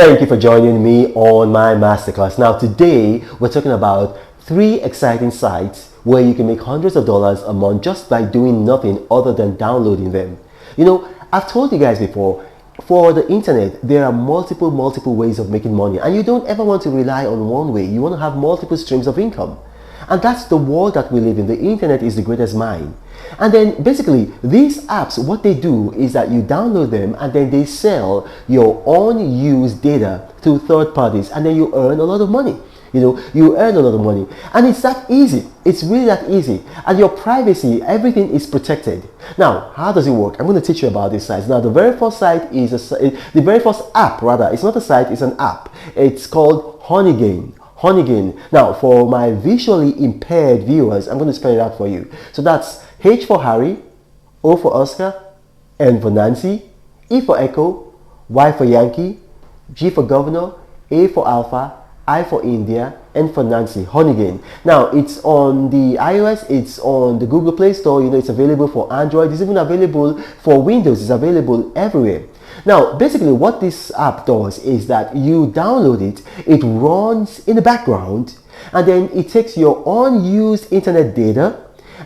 Thank you for joining me on my masterclass. Now today we're talking about 3 exciting sites where you can make hundreds of dollars a month just by doing nothing other than downloading them. I've told you guys before, for the internet there are multiple ways of making money, and you don't ever want to rely on one way. You want to have multiple streams of income. And that's the world that we live in. The internet is the greatest mine. And then basically these apps, what they do is that you download them and then they sell your unused data to third parties, and then you earn a lot of money. You earn a lot of money, and it's that easy. It's really that easy. And your privacy, everything is protected. Now, how does it work? I'm going to teach you about these sites. Now, the very first site is the very first app, rather. It's not a site, it's an app. It's called Honeygain. Honeygain. Now, for my visually impaired viewers, I'm going to spell it out for you. So that's H for Harry, O for Oscar, N for Nancy, E for Echo, Y for Yankee, G for Governor, A for Alpha, I for India, N for Nancy. Honeygain. Now, it's on the iOS, it's on the Google Play Store. It's available for Android. It's even available for Windows. It's available everywhere. Now, basically what this app does is that you download it, it runs in the background, and then it takes your unused internet data,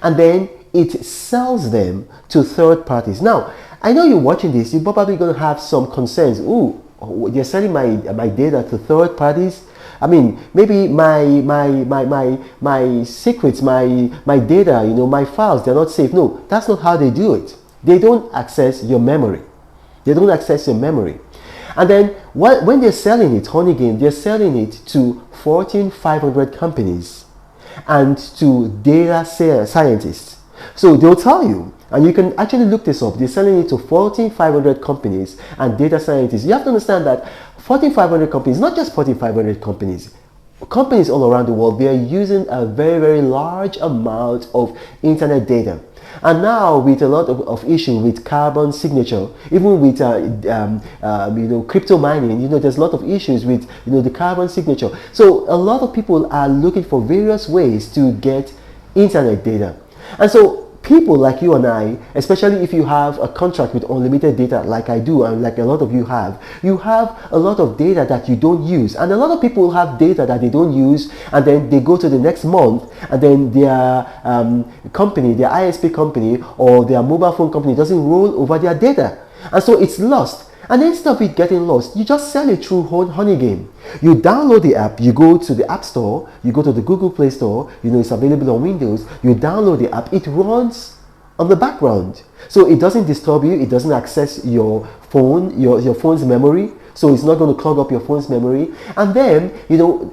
and then it sells them to third parties. Now, I know you're watching this, you're probably going to have some concerns. Ooh, they're selling my data to third parties. I mean, maybe my secrets, my data, my files, they're not safe. No, that's not how they do it. They don't access your memory. They don't access your memory. And then when they're selling it, Honeygain, they're selling it to Fortune 500 companies and to data scientists. So they'll tell you, and you can actually look this up, they're selling it to Fortune 500 companies and data scientists. You have to understand that Fortune 500 companies, not just Fortune 500 companies all around the world, they are using a very large amount of internet data. And now with a lot of issue with carbon signature, even with crypto mining, there's a lot of issues with the carbon signature. So a lot of people are looking for various ways to get internet data. And so people like you and I, especially if you have a contract with unlimited data like I do, and like a lot of you have a lot of data that you don't use. And a lot of people have data that they don't use, and then they go to the next month, and then their company, their ISP company or their mobile phone company doesn't roll over their data. And so it's lost. And instead of it getting lost, you just sell it through Honeygain. You download the app, you go to the App Store, you go to the Google Play Store, it's available on Windows, you download the app, it runs on the background. So it doesn't disturb you, it doesn't access your phone, your phone's memory, so it's not going to clog up your phone's memory. And then, they do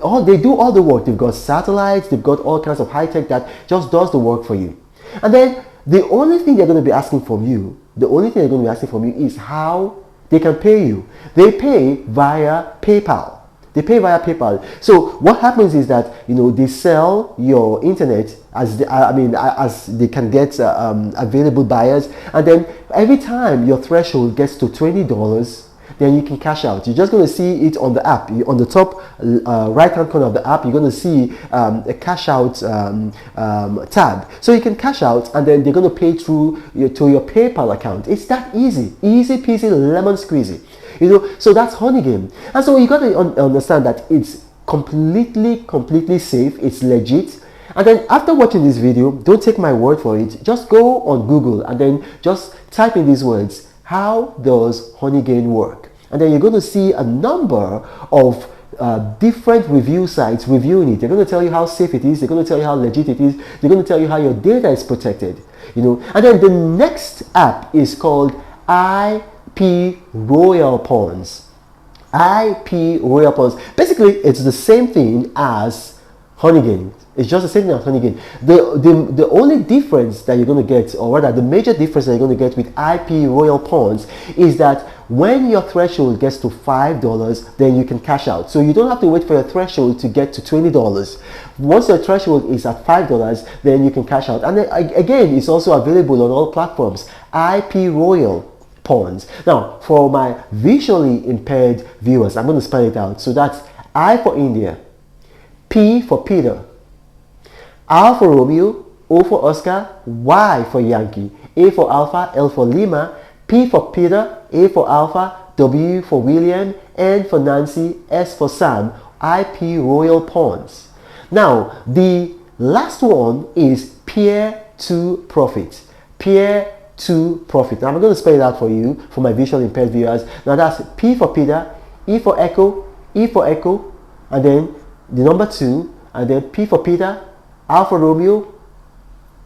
all the work. They've got satellites, they've got all kinds of high tech that just does the work for you. And then the only thing they're going to be asking from you, is how they can pay you. They pay via PayPal. So what happens is that they sell your internet as they can get available buyers, and then every time your threshold gets to $20, then you can cash out. You're just going to see it on the app. On the top right hand corner of the app, you're going to see a cash out tab. So you can cash out, and then they're going to pay through to your PayPal account. It's that easy peasy, lemon squeezy. So that's Honeygain. And so you got to understand that it's completely safe. It's legit. And then after watching this video, don't take my word for it. Just go on Google and then just type in these words. How does Honeygain work? And then you're going to see a number of different review sites reviewing it. They're going to tell you how safe it is. They're going to tell you how legit it is. They're going to tell you how your data is protected. And then the next app is called IPRoyal Pawns. IPRoyal Pawns. Basically, it's the same thing as Honeygain. It's just the same thing as Honeygain. The only difference that you're going to get, or rather the major difference that you're going to get with IPRoyal Pawns, is that when your threshold gets to $5, then you can cash out. So you don't have to wait for your threshold to get to $20. Once your threshold is at $5, then you can cash out. And then, again, it's also available on all platforms. IPRoyal Pawns. Now, for my visually impaired viewers, I'm going to spell it out. So that's I for India, P for Peter, R for Romeo, O for Oscar, Y for Yankee, A for Alpha, L for Lima, P for Peter, A for Alpha, W for William, N for Nancy, S for Sam, IPRoyal Pawns. Now, the last one is peer to profit. Peer to profit. Now, I'm going to spell it out for you, for my visual impaired viewers. Now, that's P for Peter, E for Echo, E for Echo, and then the number 2, and then P for Peter, R for Romeo,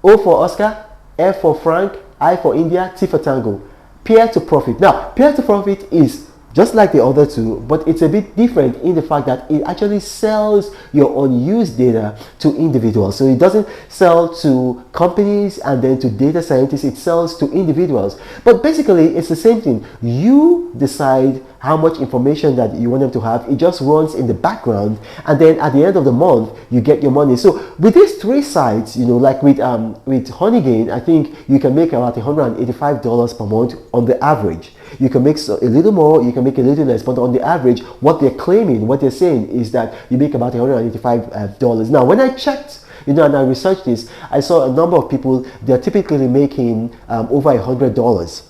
O for Oscar, F for Frank, I for India, T for Tango. Peer to profit. Now, peer to profit is just like the other two, but it's a bit different in the fact that it actually sells your unused data to individuals. So it doesn't sell to companies and then to data scientists, it sells to individuals. But basically, it's the same thing. You decide how much information that you want them to have. It just runs in the background, and then at the end of the month, you get your money. So with these 3 sites, like with Honeygain, I think you can make about $185 per month on the average. You can make a little more, you can make a little less, but on the average, what they're claiming, what they're saying is that you make about $185. Now, when I checked, and I researched this, I saw a number of people, they're typically making over $100.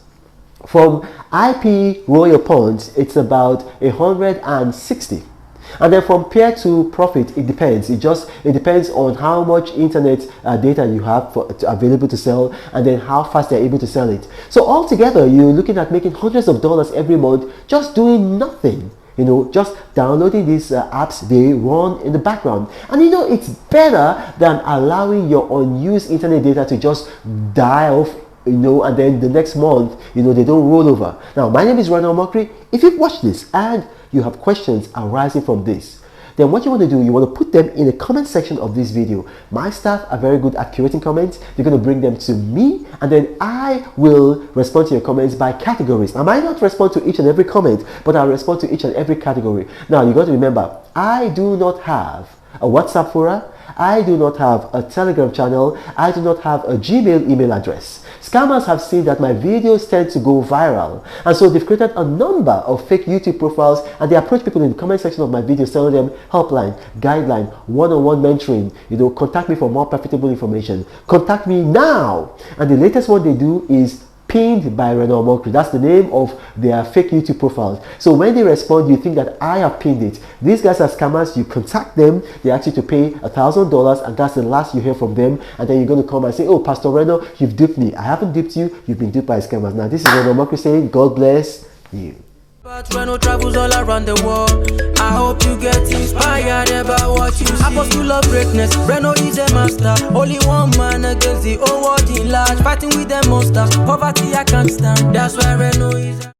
From IPRoyal Pawns, it's about 160. And then from peer to profit, it depends. It depends on how much internet data you have available to sell, and then how fast they're able to sell it. So altogether, you're looking at making hundreds of dollars every month just doing nothing. Just downloading these apps, they run in the background. And it's better than allowing your unused internet data to just die off, and then the next month, they don't roll over. Now, my name is Ronald Mokri. If you've watched this and you have questions arising from this, then what you want to do, you want to put them in the comment section of this video. My staff are very good at curating comments. They're going to bring them to me, and then I will respond to your comments by categories. I might not respond to each and every comment, but I'll respond to each and every category. Now, you got to remember, I do not have a WhatsApp forum. I do not have a Telegram channel. I do not have a Gmail email address. Scammers have seen that my videos tend to go viral, and so they've created a number of fake YouTube profiles, and they approach people in the comment section of my videos telling them helpline, guideline, one-on-one mentoring, contact me for more profitable information. Contact me now. And the latest one they do is pinned by Ronald Mokri. That's the name of their fake YouTube profiles. So when they respond, you think that I have pinned it. These guys are scammers. You contact them, they ask you to pay $1,000, and that's the last you hear from them. And then you're going to come and say, oh, Pastor Reno, you've duped me. I haven't duped you. You've been duped by scammers. Now, this is Ronald Mokri saying, God bless you. But Reno travels all around the world. I hope you get inspired about what you see. Apostle of greatness, Reno is a master. Only one man against the whole world in large. Fighting with the monsters, poverty I can't stand. That's why Reno